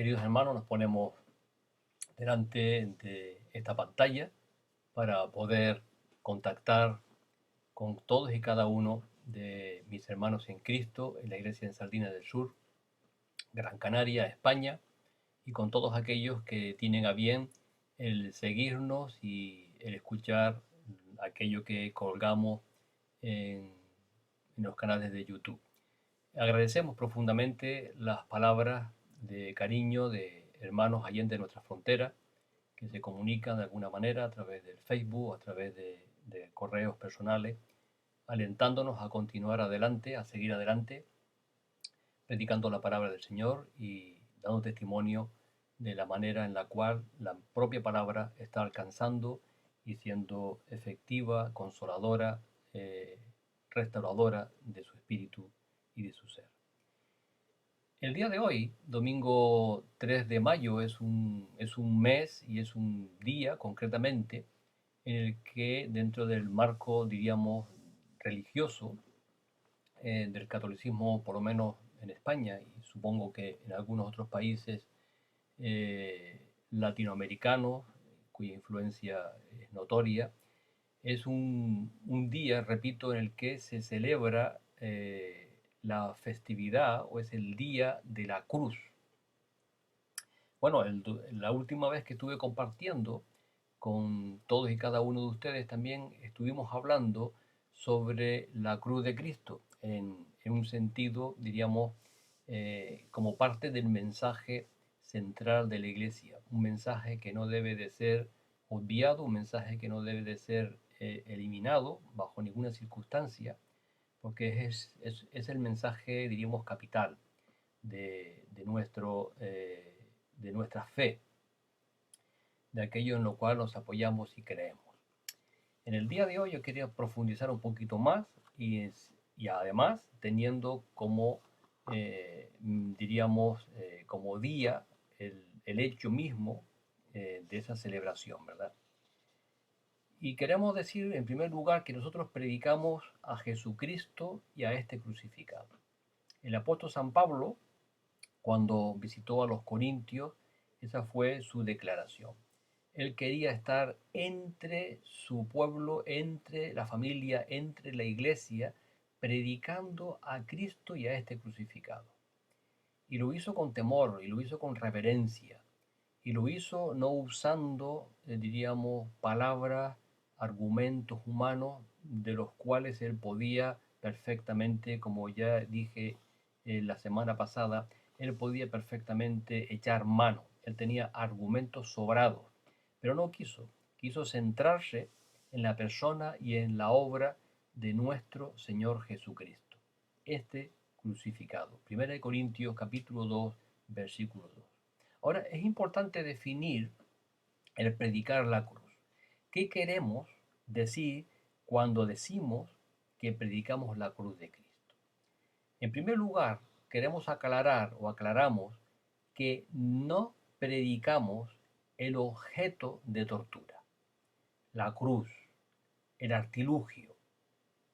Queridos hermanos, nos ponemos delante de esta pantalla para poder contactar con todos y cada uno de mis hermanos en Cristo en la iglesia en Sardina del Sur, Gran Canaria, España, y con todos aquellos que tienen a bien el seguirnos y el escuchar aquello que colgamos en, en los canales de YouTube. Agradecemos profundamente las palabras de cariño de hermanos allende nuestra frontera que se comunican de alguna manera a través del Facebook, a través de correos personales, alentándonos a continuar adelante, a seguir adelante, predicando la palabra del Señor y dando testimonio de la manera en la cual la propia palabra está alcanzando y siendo efectiva, consoladora, eh, restauradora de su espíritu y de su ser. El día de hoy, domingo 3 de mayo, es un mes y es un día concretamente en el que dentro del marco, diríamos, religioso del catolicismo, por lo menos en España y supongo que en algunos otros países latinoamericanos, cuya influencia es notoria, es un día, repito, en el que se celebra la festividad o es el día de la cruz. Bueno, la última vez que estuve compartiendo con todos y cada uno de ustedes también estuvimos hablando sobre la cruz de Cristo en un sentido, diríamos, como parte del mensaje central de la Iglesia, un mensaje que no debe de ser obviado, un mensaje que no debe de ser eliminado bajo ninguna circunstancia, porque es el mensaje, diríamos, capital de nuestra fe, de aquello en lo cual nos apoyamos y creemos. En el día de hoy yo quería profundizar un poquito más y además teniendo como, diríamos, como día el hecho mismo de esa celebración, ¿verdad? Y queremos decir en primer lugar que nosotros predicamos a Jesucristo y a este crucificado. El apóstol San Pablo, cuando visitó a los corintios, esa fue su declaración. Él quería estar entre su pueblo, entre la familia, entre la iglesia, predicando a Cristo y a este crucificado. Y lo hizo con temor, y lo hizo con reverencia, y lo hizo no usando, diríamos, palabras, argumentos humanos de los cuales él podía perfectamente, como ya dije la semana pasada, él podía perfectamente echar mano. Él tenía argumentos sobrados, pero no quiso centrarse en la persona y en la obra de nuestro Señor Jesucristo, este crucificado. 1 Corintios capítulo 2, versículo 2. Ahora, es importante definir el predicar la cruz. ¿Qué queremos decir cuando decimos que predicamos la cruz de Cristo? En primer lugar, queremos aclarar o aclaramos que no predicamos el objeto de tortura, la cruz, el artilugio,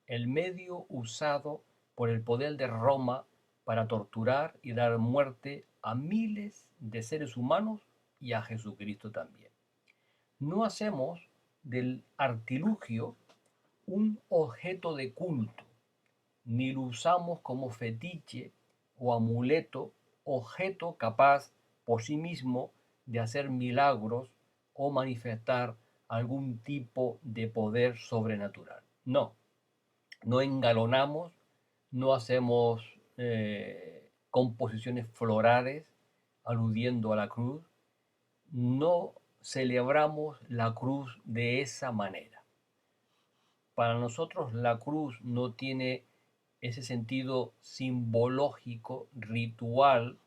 el medio usado por el poder de Roma para torturar y dar muerte a miles de seres humanos y a Jesucristo también. No hacemos del artilugio un objeto de culto, ni lo usamos como fetiche o amuleto, objeto capaz por sí mismo de hacer milagros o manifestar algún tipo de poder sobrenatural. No, no engalonamos, no hacemos composiciones florales aludiendo a la cruz, no celebramos la cruz de esa manera. Para nosotros la cruz no tiene ese sentido simbológico, ritual,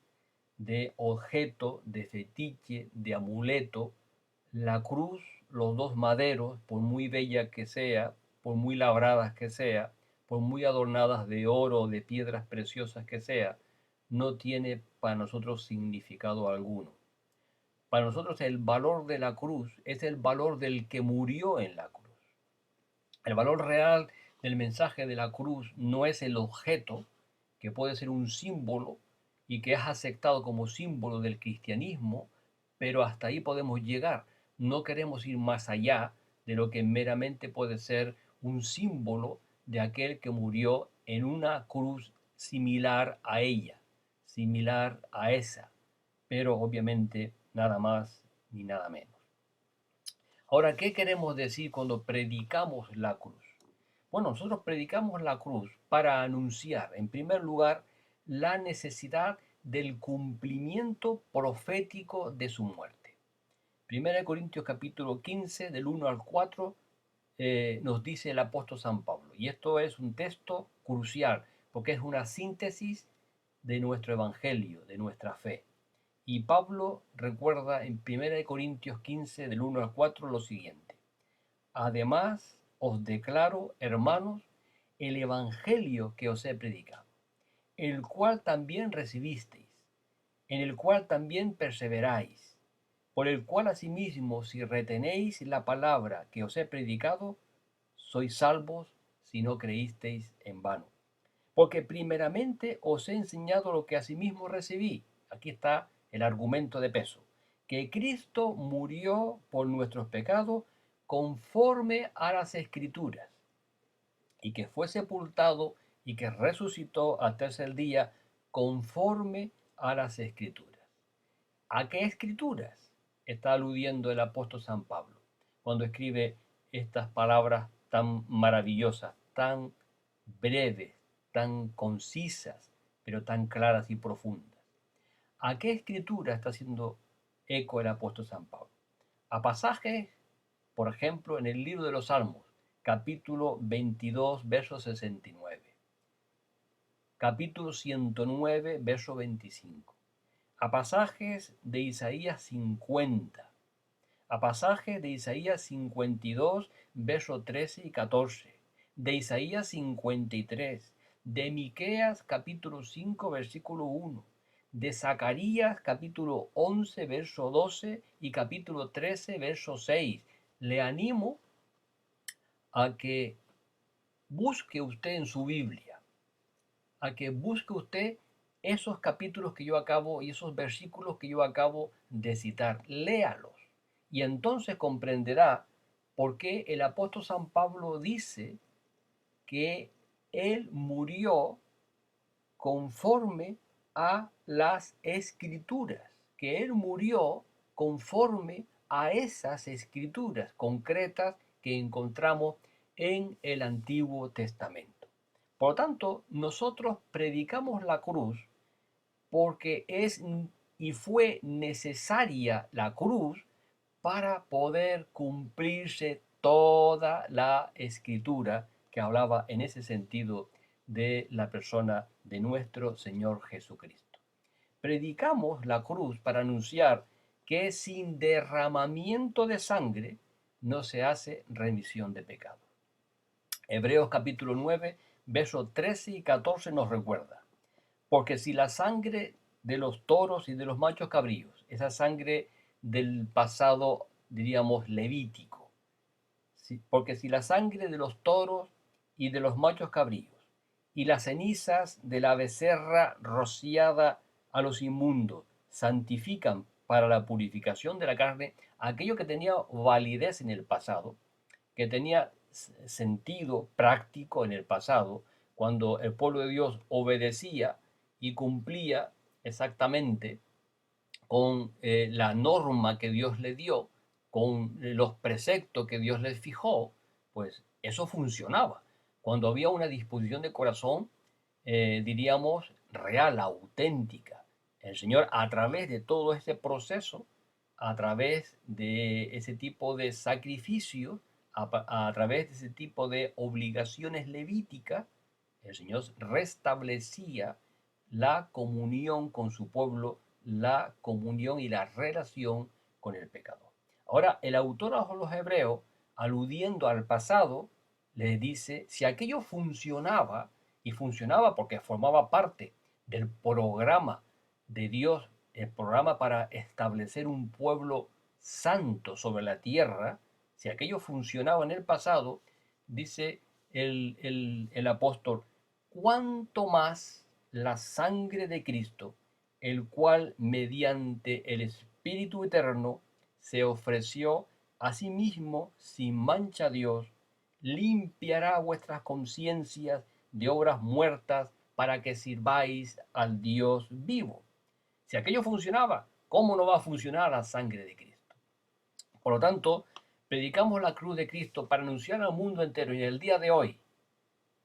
de objeto, de fetiche, de amuleto. La cruz, los dos maderos, por muy bella que sea, por muy labradas que sea, por muy adornadas de oro o de piedras preciosas que sea, no tiene para nosotros significado alguno. Para nosotros el valor de la cruz es el valor del que murió en la cruz. El valor real del mensaje de la cruz no es el objeto, que puede ser un símbolo y que es aceptado como símbolo del cristianismo, pero hasta ahí podemos llegar. No queremos ir más allá de lo que meramente puede ser un símbolo de aquel que murió en una cruz similar a ella, similar a esa, pero obviamente nada más ni nada menos. Ahora, ¿qué queremos decir cuando predicamos la cruz? Bueno, nosotros predicamos la cruz para anunciar, en primer lugar, la necesidad del cumplimiento profético de su muerte. Primera de Corintios capítulo 15, del 1 al 4, nos dice el apóstol San Pablo. Y esto es un texto crucial, porque es una síntesis de nuestro evangelio, de nuestra fe. Y Pablo recuerda en 1 Corintios 15, del 1 al 4, lo siguiente. Además, os declaro, hermanos, el evangelio que os he predicado, el cual también recibisteis, en el cual también perseveráis, por el cual asimismo, si retenéis la palabra que os he predicado, sois salvos si no creísteis en vano. Porque primeramente os he enseñado lo que asimismo recibí. Aquí está el argumento de peso. Que Cristo murió por nuestros pecados conforme a las Escrituras, y que fue sepultado y que resucitó al tercer día conforme a las Escrituras. ¿A qué Escrituras está aludiendo el apóstol San Pablo cuando escribe estas palabras tan maravillosas, tan breves, tan concisas, pero tan claras y profundas? ¿A qué Escritura está haciendo eco el apóstol San Pablo? A pasajes, por ejemplo, en el libro de los Salmos, capítulo 22, verso 69, capítulo 109, verso 25, a pasajes de Isaías 50, a pasajes de Isaías 52, verso 13 y 14, de Isaías 53, de Miqueas capítulo 5, versículo 1, de Zacarías capítulo 11, verso 12 y capítulo 13, verso 6. Le animo a que busque usted en su Biblia, a que busque usted esos capítulos que yo acabo y esos versículos que yo acabo de citar. Léalos y entonces comprenderá por qué el apóstol San Pablo dice que él murió conforme a las escrituras, que él murió conforme a esas escrituras concretas que encontramos en el Antiguo Testamento. Por lo tanto, nosotros predicamos la cruz porque es y fue necesaria la cruz para poder cumplirse toda la escritura que hablaba en ese sentido de la persona de nuestro Señor Jesucristo. Predicamos la cruz para anunciar que sin derramamiento de sangre no se hace remisión de pecados. Hebreos capítulo 9, versos 13 y 14 nos recuerda. Porque si la sangre de los toros y de los machos cabríos, esa sangre del pasado, diríamos, levítico, porque si la sangre de los toros y de los machos cabríos y las cenizas de la becerra rociada a los inmundos santifican para la purificación de la carne, aquello que tenía validez en el pasado, que tenía sentido práctico en el pasado, cuando el pueblo de Dios obedecía y cumplía exactamente con la norma que Dios le dio, con los preceptos que Dios les fijó, pues eso funcionaba. Cuando había una disposición de corazón, diríamos, real, auténtica. El Señor, a través de todo ese proceso, a través de ese tipo de sacrificio, a través de ese tipo de obligaciones levíticas, el Señor restablecía la comunión con su pueblo, la comunión y la relación con el pecador. Ahora, el autor a los Hebreos, aludiendo al pasado, les dice, si aquello funcionaba, y funcionaba porque formaba parte del programa de Dios, el programa para establecer un pueblo santo sobre la tierra, si aquello funcionaba en el pasado, dice el apóstol, cuánto más la sangre de Cristo, el cual mediante el Espíritu Eterno se ofreció a sí mismo sin mancha a Dios, limpiará vuestras conciencias de obras muertas para que sirváis al Dios vivo. Si aquello funcionaba, ¿cómo no va a funcionar la sangre de Cristo? Por lo tanto, predicamos la cruz de Cristo para anunciar al mundo entero y en el día de hoy,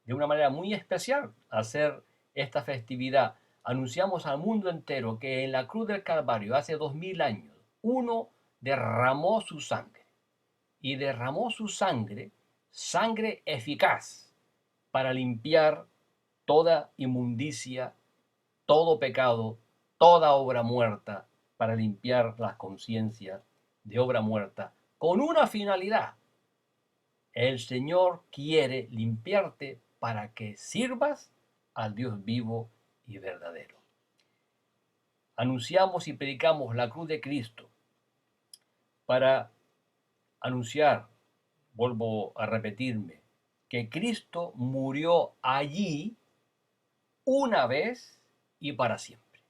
de una manera muy especial, hacer esta festividad. Anunciamos al mundo entero que en la cruz del Calvario, hace 2000 años, uno derramó su sangre. Y derramó su sangre, sangre eficaz, para limpiar toda inmundicia, todo pecado, toda obra muerta, para limpiar las conciencias de obra muerta, con una finalidad. El Señor quiere limpiarte para que sirvas al Dios vivo y verdadero. Anunciamos y predicamos la cruz de Cristo para anunciar, vuelvo a repetirme, que Cristo murió allí una vez y para siempre.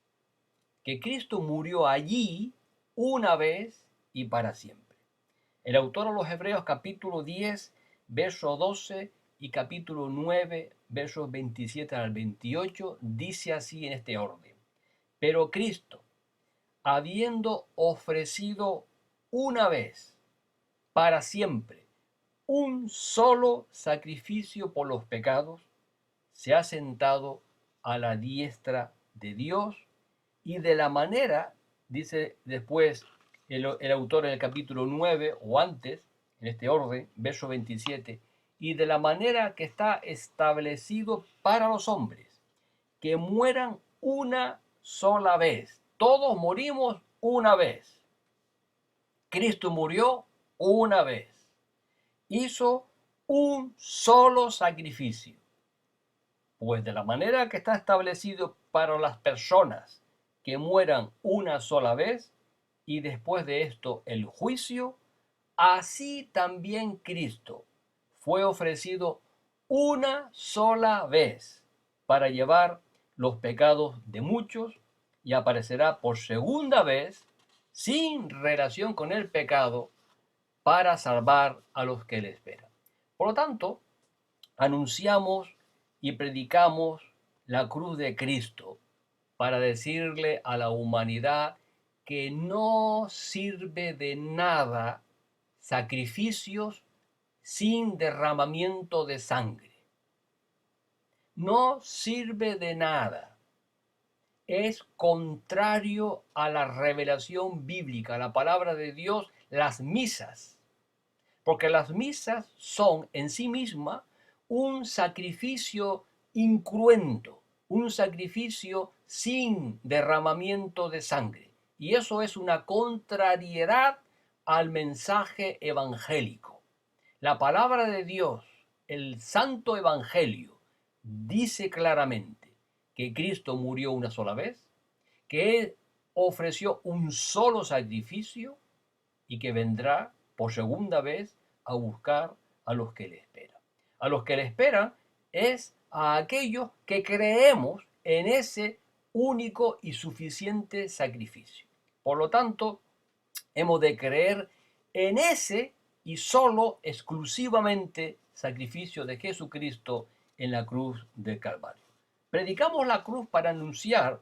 Que Cristo murió allí una vez y para siempre. El autor a los Hebreos capítulo 10, verso 12 y capítulo 9, versos 27 al 28, dice así en este orden. Pero Cristo, habiendo ofrecido una vez para siempre un solo sacrificio por los pecados, se ha sentado a la diestra de Dios y de la manera, dice después el autor en el capítulo 9 o antes, en este orden, verso 27, y de la manera que está establecido para los hombres, que mueran una sola vez. Todos morimos una vez. Cristo murió una vez. Hizo un solo sacrificio. Pues de la manera que está establecido para las personas que mueran una sola vez y después de esto el juicio, así también Cristo fue ofrecido una sola vez para llevar los pecados de muchos y aparecerá por segunda vez sin relación con el pecado para salvar a los que le esperan. Por lo tanto, anunciamos y predicamos la cruz de Cristo para decirle a la humanidad que no sirve de nada sacrificios sin derramamiento de sangre. No sirve de nada. Es contrario a la revelación bíblica, la palabra de Dios, las misas. Porque las misas son en sí mismas un sacrificio incruento, un sacrificio sin derramamiento de sangre. Y eso es una contrariedad al mensaje evangélico. La palabra de Dios, el Santo Evangelio, dice claramente que Cristo murió una sola vez, que Él ofreció un solo sacrificio y que vendrá por segunda vez a buscar a los que le esperan. A los que le esperan es a aquellos que creemos en ese único y suficiente sacrificio. Por lo tanto, hemos de creer en ese y solo exclusivamente sacrificio de Jesucristo en la cruz del Calvario. Predicamos la cruz para anunciar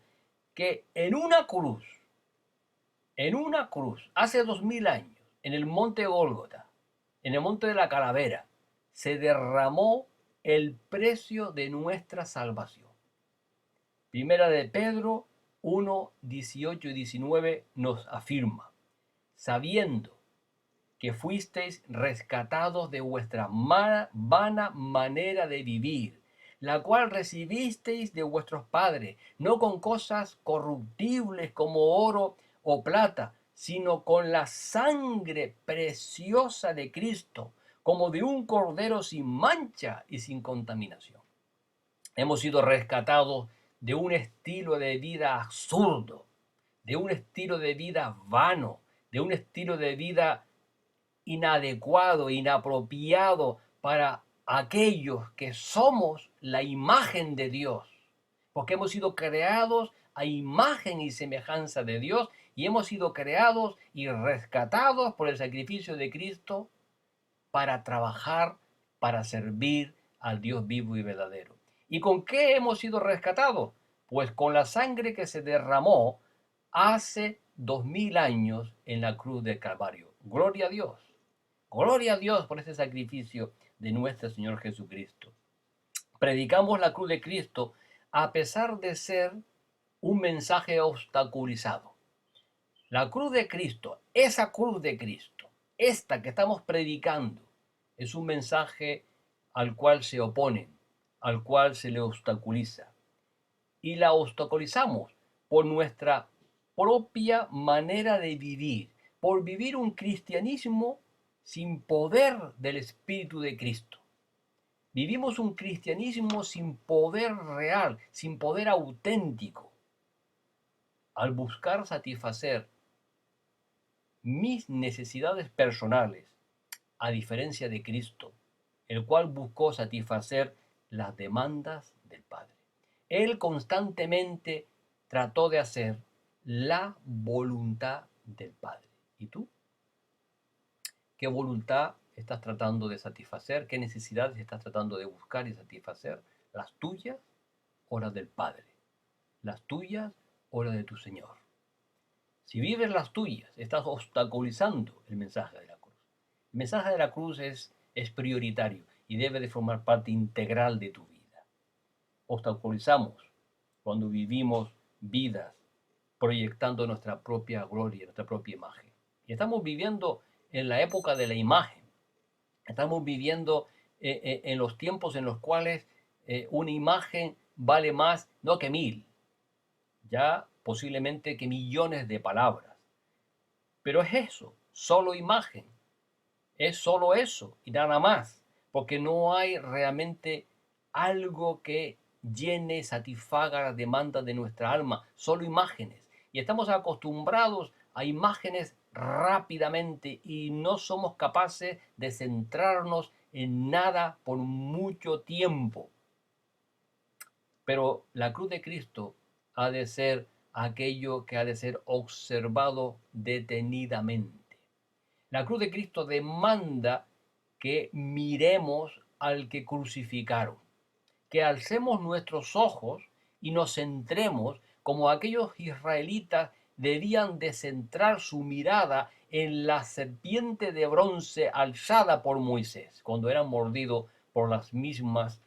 que en una cruz, hace 2000 años, en el monte Gólgota, en el monte de la Calavera, se derramó el precio de nuestra salvación. Primera de Pedro 1, 18 y 19 nos afirma, sabiendo que fuisteis rescatados de vuestra vana manera de vivir, la cual recibisteis de vuestros padres, no con cosas corruptibles como oro o plata, sino con la sangre preciosa de Cristo, como de un cordero sin mancha y sin contaminación. Hemos sido rescatados de un estilo de vida absurdo, de un estilo de vida vano, de un estilo de vida inadecuado, inapropiado para aquellos que somos la imagen de Dios, porque hemos sido creados a imagen y semejanza de Dios y hemos sido creados y rescatados por el sacrificio de Cristo para trabajar, para servir al Dios vivo y verdadero. ¿Y con qué hemos sido rescatados? Pues con la sangre que se derramó hace 2000 años en la cruz del Calvario. Gloria a Dios. Gloria a Dios por ese sacrificio de nuestro Señor Jesucristo. Predicamos la cruz de Cristo a pesar de ser un mensaje obstaculizado. La cruz de Cristo, esa cruz de Cristo, esta que estamos predicando, es un mensaje al cual se oponen, al cual se le obstaculiza. Y la obstaculizamos por nuestra propia manera de vivir, por vivir un cristianismo sin poder del Espíritu de Cristo. Vivimos un cristianismo sin poder real, sin poder auténtico. Al buscar satisfacer mis necesidades personales, a diferencia de Cristo, el cual buscó satisfacer las demandas del Padre. Él constantemente trató de hacer la voluntad del Padre. ¿Y tú? ¿Qué voluntad estás tratando de satisfacer? ¿Qué necesidades estás tratando de buscar y satisfacer? ¿Las tuyas o las del Padre? ¿Las tuyas o las de tu Señor? Si vives las tuyas, estás obstaculizando el mensaje de la cruz. El mensaje de la cruz es prioritario y debe de formar parte integral de tu vida. Obstaculizamos cuando vivimos vidas proyectando nuestra propia gloria, nuestra propia imagen. Y estamos viviendo en la época de la imagen. Estamos viviendo en los tiempos en los cuales una imagen vale más, no que 1000, ya posiblemente que millones de palabras. Pero es eso, solo imagen. Es solo eso y nada más, porque no hay realmente algo que llene, satisfaga las demandas de nuestra alma, solo imágenes. Y estamos acostumbrados a imágenes rápidamente y no somos capaces de centrarnos en nada por mucho tiempo. Pero la cruz de Cristo ha de ser aquello que ha de ser observado detenidamente. La cruz de Cristo demanda que miremos al que crucificaron, que alcemos nuestros ojos y nos centremos como aquellos israelitas debían de centrar su mirada en la serpiente de bronce alzada por Moisés cuando eran mordidos por las mismas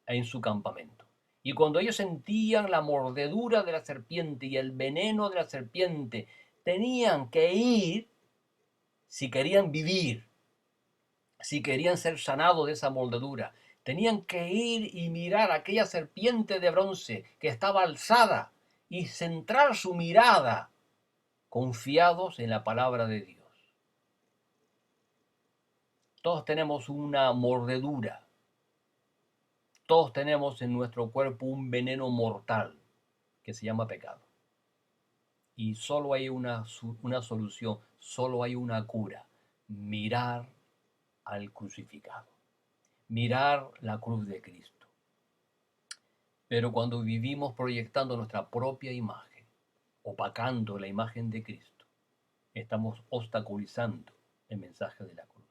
en su campamento. Y cuando ellos sentían la mordedura de la serpiente y el veneno de la serpiente, tenían que ir, si querían vivir, si querían ser sanados de esa mordedura, tenían que ir y mirar aquella serpiente de bronce que estaba alzada y centrar su mirada confiados en la palabra de Dios. Todos tenemos una mordedura. Todos tenemos en nuestro cuerpo un veneno mortal que se llama pecado. Y solo hay una solución, solo hay una cura: mirar al crucificado, mirar la cruz de Cristo. Pero cuando vivimos proyectando nuestra propia imagen, opacando la imagen de Cristo, estamos obstaculizando el mensaje de la cruz.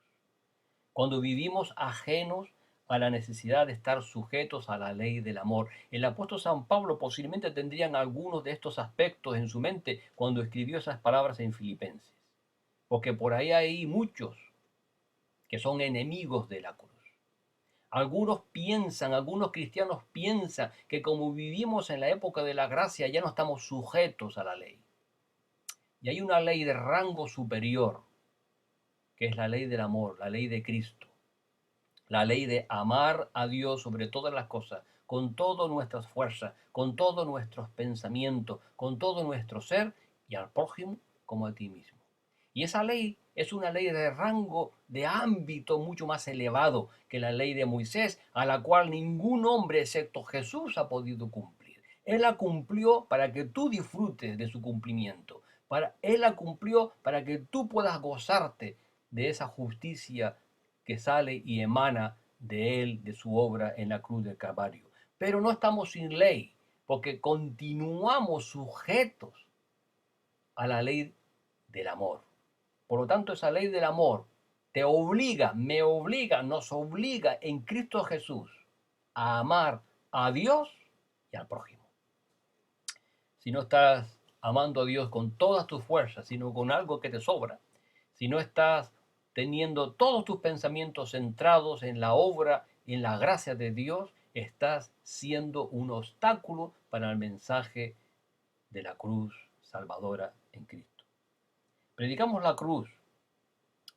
Cuando vivimos ajenos a la necesidad de estar sujetos a la ley del amor. El apóstol San Pablo posiblemente tendrían algunos de estos aspectos en su mente cuando escribió esas palabras en Filipenses, porque por ahí hay muchos que son enemigos de la cruz. Algunos cristianos piensan que como vivimos en la época de la gracia ya no estamos sujetos a la ley. Y hay una ley de rango superior, que es la ley del amor, la ley de Cristo. La ley de amar a Dios sobre todas las cosas, con todas nuestras fuerzas, con todos nuestros pensamientos, con todo nuestro ser, y al prójimo como a ti mismo. Y esa ley es una ley de rango, de ámbito mucho más elevado que la ley de Moisés, a la cual ningún hombre excepto Jesús ha podido cumplir. Él la cumplió para que tú disfrutes de su cumplimiento. Él la cumplió para que tú puedas gozarte de esa justicia que sale y emana de él, de su obra en la cruz del Calvario. Pero no estamos sin ley, porque continuamos sujetos a la ley del amor. Por lo tanto, esa ley del amor te obliga, me obliga, nos obliga en Cristo Jesús a amar a Dios y al prójimo. Si no estás amando a Dios con todas tus fuerzas, sino con algo que te sobra, si no estás teniendo todos tus pensamientos centrados en la obra, en la gracia de Dios, estás siendo un obstáculo para el mensaje de la cruz salvadora en Cristo. Predicamos la cruz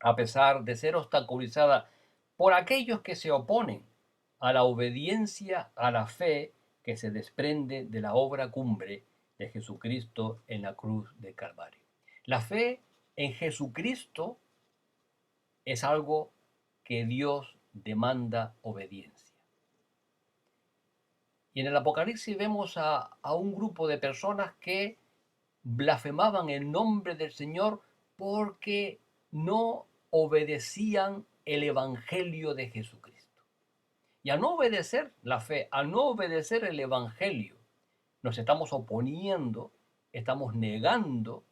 a pesar de ser obstaculizada por aquellos que se oponen a la obediencia a la fe que se desprende de la obra cumbre de Jesucristo en la cruz de Calvario. La fe en Jesucristo es algo que Dios demanda obediencia. Y en el Apocalipsis vemos a un grupo de personas que blasfemaban el nombre del Señor porque no obedecían el Evangelio de Jesucristo. Y al no obedecer la fe, al no obedecer el Evangelio, nos estamos oponiendo, estamos negando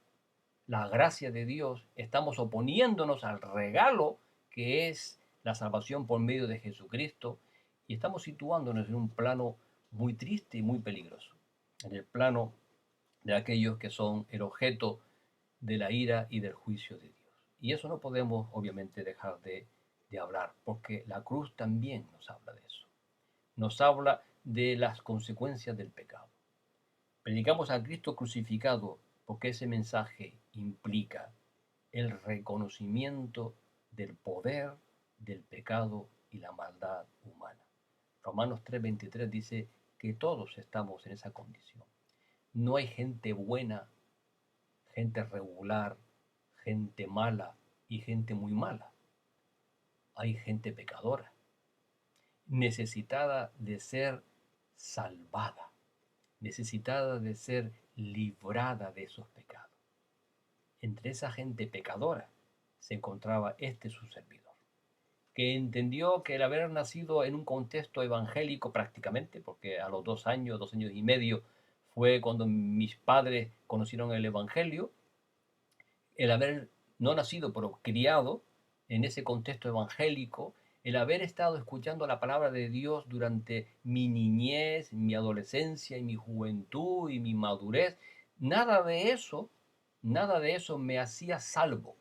la gracia de Dios, estamos oponiéndonos al regalo que es la salvación por medio de Jesucristo y estamos situándonos en un plano muy triste y muy peligroso, en el plano de aquellos que son el objeto de la ira y del juicio de Dios. Y eso no podemos obviamente dejar de hablar, porque la cruz también nos habla de eso. Nos habla de las consecuencias del pecado. Predicamos a Cristo crucificado porque ese mensaje implica el reconocimiento del poder del pecado y la maldad humana. Romanos 3:23 dice que todos estamos en esa condición. No hay gente buena, gente regular, gente mala y gente muy mala. Hay gente pecadora, necesitada de ser salvada, necesitada de ser librada de esos pecados. Entre esa gente pecadora se encontraba su servidor, que entendió que el haber nacido en un contexto evangélico prácticamente, porque a los 2 años y medio, fue cuando mis padres conocieron el Evangelio, el haber no nacido pero criado en ese contexto evangélico, el haber estado escuchando la palabra de Dios durante mi niñez, mi adolescencia y mi juventud y mi madurez, nada de eso me hacía salvo,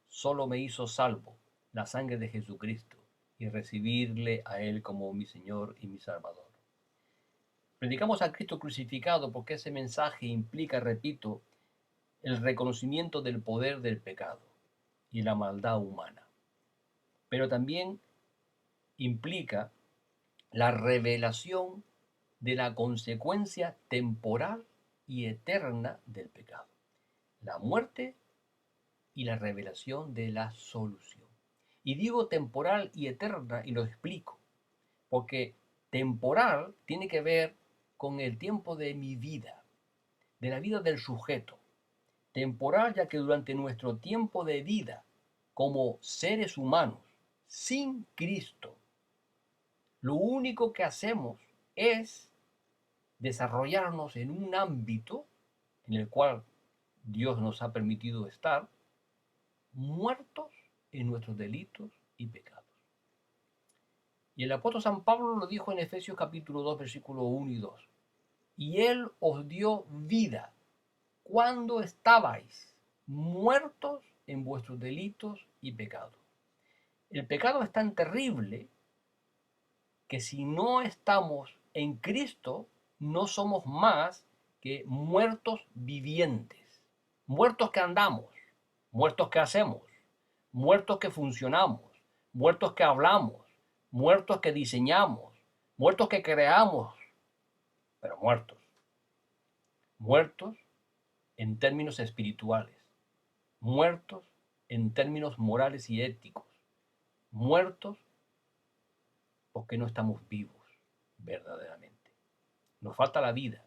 solo me hizo salvo la sangre de Jesucristo y recibirle a Él como mi Señor y mi Salvador. Predicamos a Cristo crucificado porque ese mensaje implica, repito, el reconocimiento del poder del pecado y la maldad humana. Pero también implica la revelación de la consecuencia temporal y eterna del pecado, la muerte y la revelación de la solución. Y digo temporal y eterna y lo explico, porque temporal tiene que ver con el tiempo de mi vida, de la vida del sujeto. Temporal ya que durante nuestro tiempo de vida como seres humanos sin Cristo, lo único que hacemos es desarrollarnos en un ámbito en el cual Dios nos ha permitido estar, muertos en nuestros delitos y pecados. Y el apóstol San Pablo lo dijo en Efesios capítulo 2, versículos 1 y 2. Y Él os dio vida cuando estabais muertos en vuestros delitos y pecados. El pecado es tan terrible que si no estamos en Cristo, no somos más que muertos vivientes, muertos que andamos, muertos que hacemos, muertos que funcionamos, muertos que hablamos, muertos que diseñamos, muertos que creamos, pero muertos. Muertos en términos espirituales, muertos en términos morales y éticos, muertos porque no estamos vivos verdaderamente. Nos falta la vida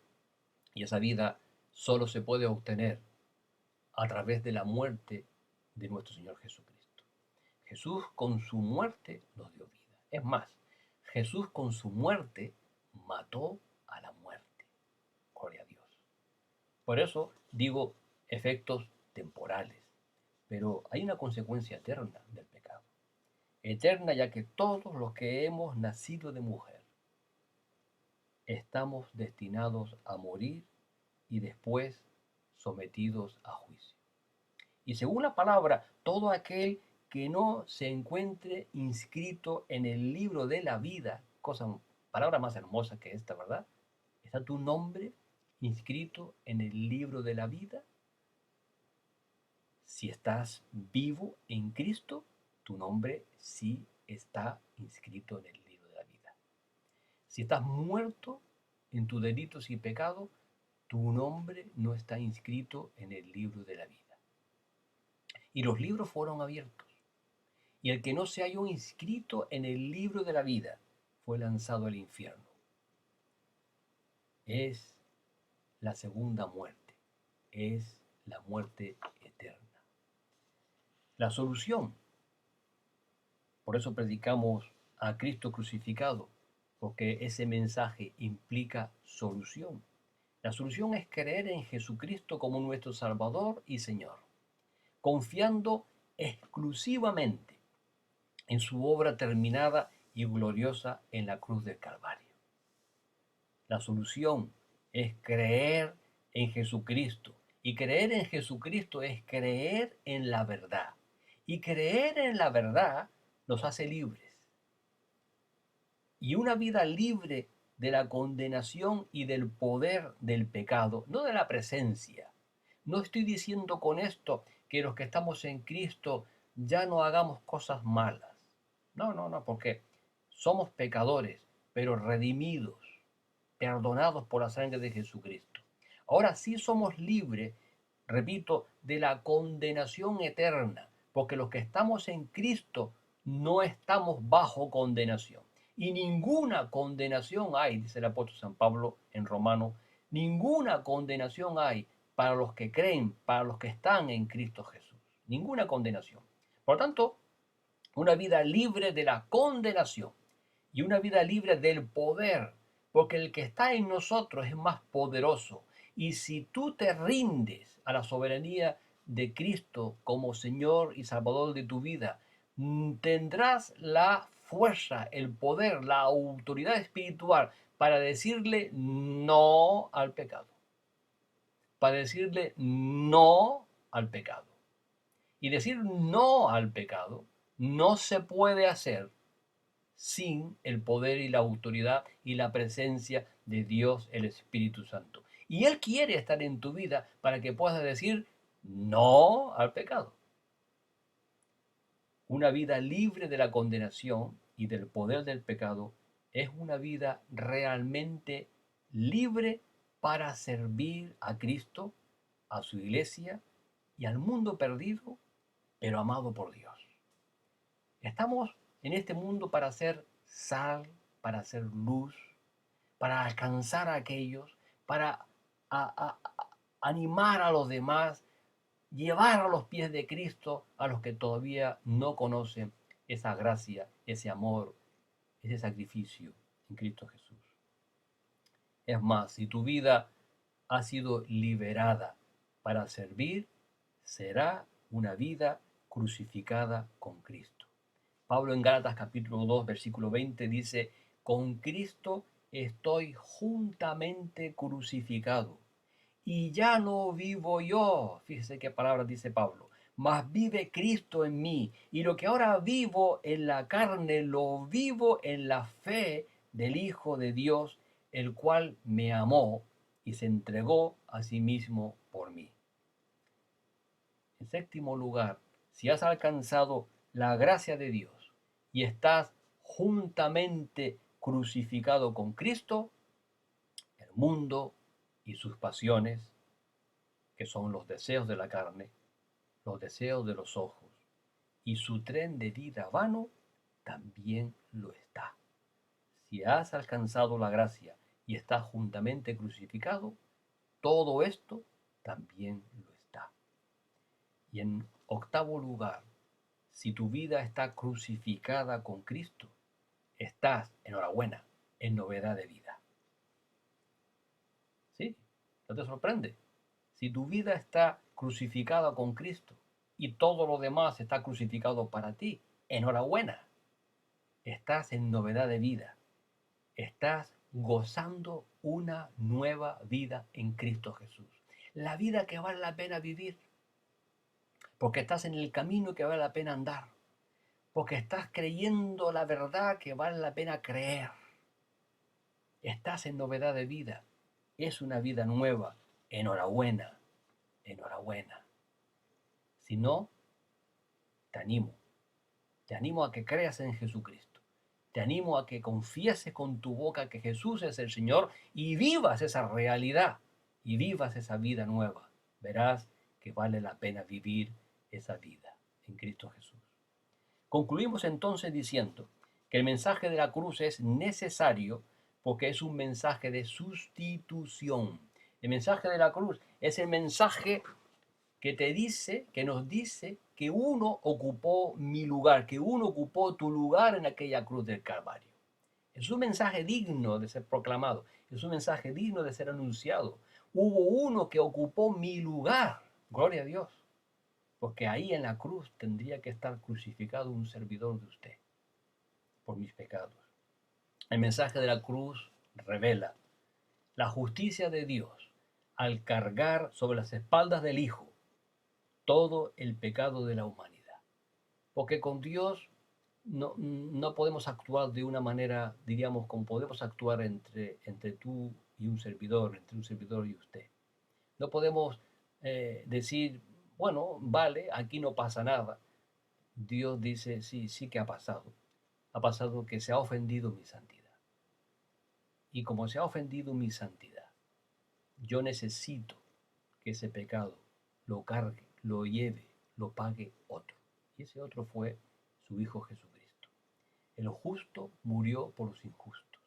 y esa vida solo se puede obtener a través de la muerte de nuestro Señor Jesucristo. Jesús con su muerte nos dio vida. Es más, Jesús con su muerte mató a la muerte. Por eso digo efectos temporales. Pero hay una consecuencia eterna del pecado. Eterna, ya que todos los que hemos nacido de mujer estamos destinados a morir y después sometidos a juicio. Y según la palabra, todo aquel que no se encuentre inscrito en el libro de la vida, palabra más hermosa que esta, ¿verdad? ¿Está tu nombre inscrito en el libro de la vida? Si estás vivo en Cristo, tu nombre sí está inscrito en el libro de la vida. Si estás muerto en tus delitos y pecados, tu nombre no está inscrito en el libro de la vida. Y los libros fueron abiertos. Y el que no se halló inscrito en el libro de la vida fue lanzado al infierno. Es la segunda muerte. Es la muerte eterna. La solución. Por eso predicamos a Cristo crucificado, porque ese mensaje implica solución. La solución es creer en Jesucristo como nuestro Salvador y Señor, confiando exclusivamente en su obra terminada y gloriosa en la cruz del Calvario. La solución es creer en Jesucristo. Y creer en Jesucristo es creer en la verdad. Y creer en la verdad nos hace libres. Y una vida libre de la condenación y del poder del pecado, no de la presencia. No estoy diciendo con esto que los que estamos en Cristo ya no hagamos cosas malas. No, no, no, porque somos pecadores, pero redimidos, perdonados por la sangre de Jesucristo. Ahora sí somos libres, repito, de la condenación eterna, porque los que estamos en Cristo no estamos bajo condenación. Y ninguna condenación hay, dice el apóstol San Pablo en Romanos, ninguna condenación hay para los que creen, para los que están en Cristo Jesús. Ninguna condenación. Por lo tanto, una vida libre de la condenación y una vida libre del poder, porque el que está en nosotros es más poderoso. Y si tú te rindes a la soberanía de Cristo como Señor y Salvador de tu vida, tendrás la fuerza, el poder, la autoridad espiritual para decirle no al pecado. Para decirle no al pecado. Y decir no al pecado no se puede hacer sin el poder y la autoridad y la presencia de Dios el Espíritu Santo. Y Él quiere estar en tu vida para que puedas decir no al pecado. Una vida libre de la condenación y del poder del pecado es una vida realmente libre para servir a Cristo, a su iglesia y al mundo perdido, pero amado por Dios. Estamos en este mundo para hacer sal, para hacer luz, para alcanzar a aquellos, para animar a los demás, llevar a los pies de Cristo a los que todavía no conocen esa gracia, ese amor, ese sacrificio en Cristo Jesús. Es más, si tu vida ha sido liberada para servir, será una vida crucificada con Cristo. Pablo en Gálatas capítulo 2, versículo 20 dice, con Cristo estoy juntamente crucificado. Y ya no vivo yo, fíjese qué palabras dice Pablo, mas vive Cristo en mí. Y lo que ahora vivo en la carne, lo vivo en la fe del Hijo de Dios, el cual me amó y se entregó a sí mismo por mí. En séptimo lugar, si has alcanzado la gracia de Dios y estás juntamente crucificado con Cristo, el mundo y sus pasiones, que son los deseos de la carne, los deseos de los ojos, y su tren de vida vano, también lo está. Si has alcanzado la gracia y estás juntamente crucificado, todo esto también lo está. Y en octavo lugar, si tu vida está crucificada con Cristo, estás, enhorabuena, en novedad de vida. ¿Sí? ¿No te sorprende? Si tu vida está crucificada con Cristo y todo lo demás está crucificado para ti, enhorabuena, estás en novedad de vida, estás gozando una nueva vida en Cristo Jesús. La vida que vale la pena vivir, porque estás en el camino que vale la pena andar, porque estás creyendo la verdad que vale la pena creer. Estás en novedad de vida, es una vida nueva, enhorabuena, enhorabuena. Si no, te animo. Te animo a que creas en Jesucristo. Te animo a que confieses con tu boca que Jesús es el Señor y vivas esa realidad y vivas esa vida nueva. Verás que vale la pena vivir esa vida en Cristo Jesús. Concluimos entonces diciendo que el mensaje de la cruz es necesario porque es un mensaje de sustitución. El mensaje de la cruz es el mensaje que te dice, que nos dice que uno ocupó mi lugar, que uno ocupó tu lugar en aquella cruz del Calvario. Es un mensaje digno de ser proclamado, es un mensaje digno de ser anunciado. Hubo uno que ocupó mi lugar, gloria a Dios, porque ahí en la cruz tendría que estar crucificado un servidor de usted por mis pecados. El mensaje de la cruz revela la justicia de Dios al cargar sobre las espaldas del Hijo todo el pecado de la humanidad. Porque con Dios no podemos actuar de una manera, diríamos, como podemos actuar entre tú y un servidor, entre un servidor y usted. No podemos decir, bueno, vale, aquí no pasa nada. Dios dice, sí, sí que ha pasado. Ha pasado que se ha ofendido mi santidad. Y como se ha ofendido mi santidad, yo necesito que ese pecado lo cargue, lo lleve, lo pague otro. Y ese otro fue su Hijo Jesucristo. El justo murió por los injustos.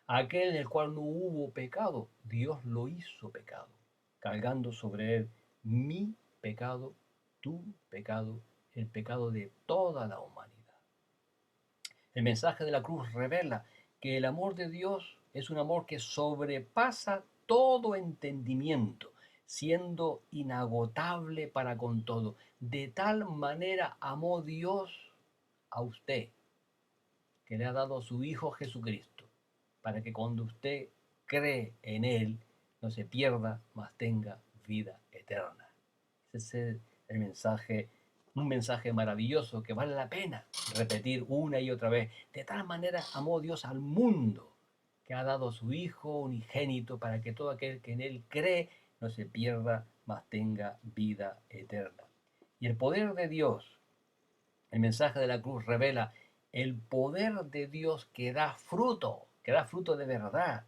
Aquel en el cual no hubo pecado, Dios lo hizo pecado, cargando sobre él mi pecado, tu pecado, el pecado de toda la humanidad. El mensaje de la cruz revela que el amor de Dios es un amor que sobrepasa todo entendimiento, siendo inagotable para con todo. De tal manera amó Dios a usted, que le ha dado a su Hijo Jesucristo, para que cuando usted cree en Él, no se pierda, mas tenga vida eterna. Ese es el mensaje, un mensaje maravilloso que vale la pena repetir una y otra vez. De tal manera amó Dios al mundo, que ha dado a su Hijo unigénito para que todo aquel que en Él cree no se pierda, mas tenga vida eterna. Y el poder de Dios, el mensaje de la cruz revela el poder de Dios que da fruto de verdad.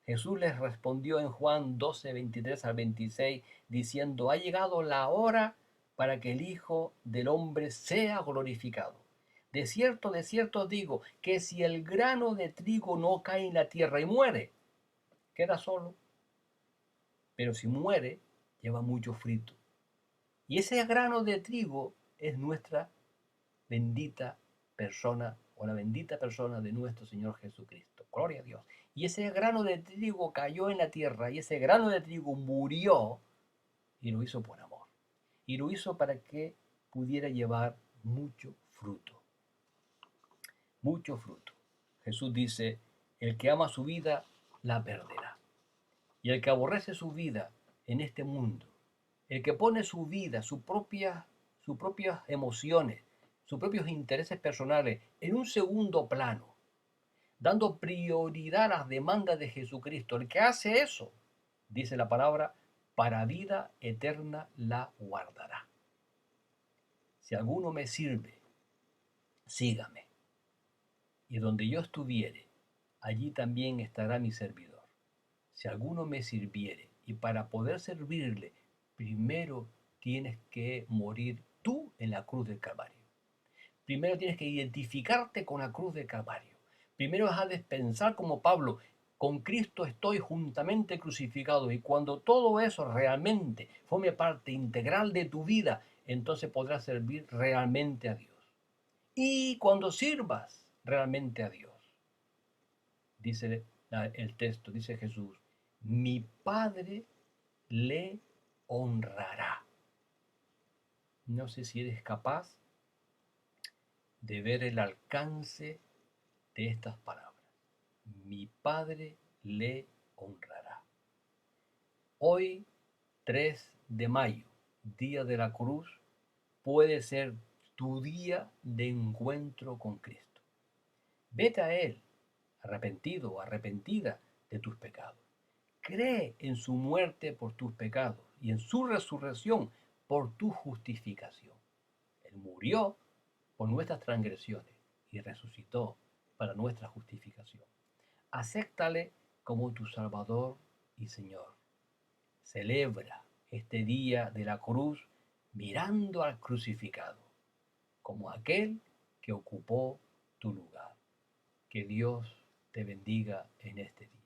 Jesús les respondió en Juan 12, 23 al 26, diciendo, ha llegado la hora para que el Hijo del Hombre sea glorificado. De cierto os digo, que si el grano de trigo no cae en la tierra y muere, queda solo. Pero si muere, lleva mucho fruto. Y ese grano de trigo es nuestra bendita persona o la bendita persona de nuestro Señor Jesucristo. Gloria a Dios. Y ese grano de trigo cayó en la tierra y ese grano de trigo murió y lo hizo por amor. Y lo hizo para que pudiera llevar mucho fruto. Mucho fruto. Jesús dice, el que ama su vida, la perderá. Y el que aborrece su vida en este mundo, el que pone su vida, sus propias emociones, sus propios intereses personales en un segundo plano, dando prioridad a las demandas de Jesucristo. El que hace eso, dice la palabra, para vida eterna la guardará. Si alguno me sirve, sígame. Y donde yo estuviere, allí también estará mi servidor. Si alguno me sirviere, y para poder servirle, primero tienes que morir tú en la cruz del Calvario. Primero tienes que identificarte con la cruz del Calvario. Primero has de pensar como Pablo, con Cristo estoy juntamente crucificado. Y cuando todo eso realmente forme parte integral de tu vida, entonces podrás servir realmente a Dios. Y cuando sirvas realmente a Dios, dice el texto, dice Jesús, mi Padre le honrará. No sé si eres capaz de ver el alcance de estas palabras. Mi Padre le honrará. Hoy, 3 de mayo, Día de la Cruz, puede ser tu día de encuentro con Cristo. Vete a Él, arrepentido o arrepentida de tus pecados. Cree en su muerte por tus pecados y en su resurrección por tu justificación. Él murió por nuestras transgresiones y resucitó para nuestra justificación. Acéptale como tu Salvador y Señor. Celebra este día de la cruz mirando al crucificado, como aquel que ocupó tu lugar. Que Dios te bendiga en este día.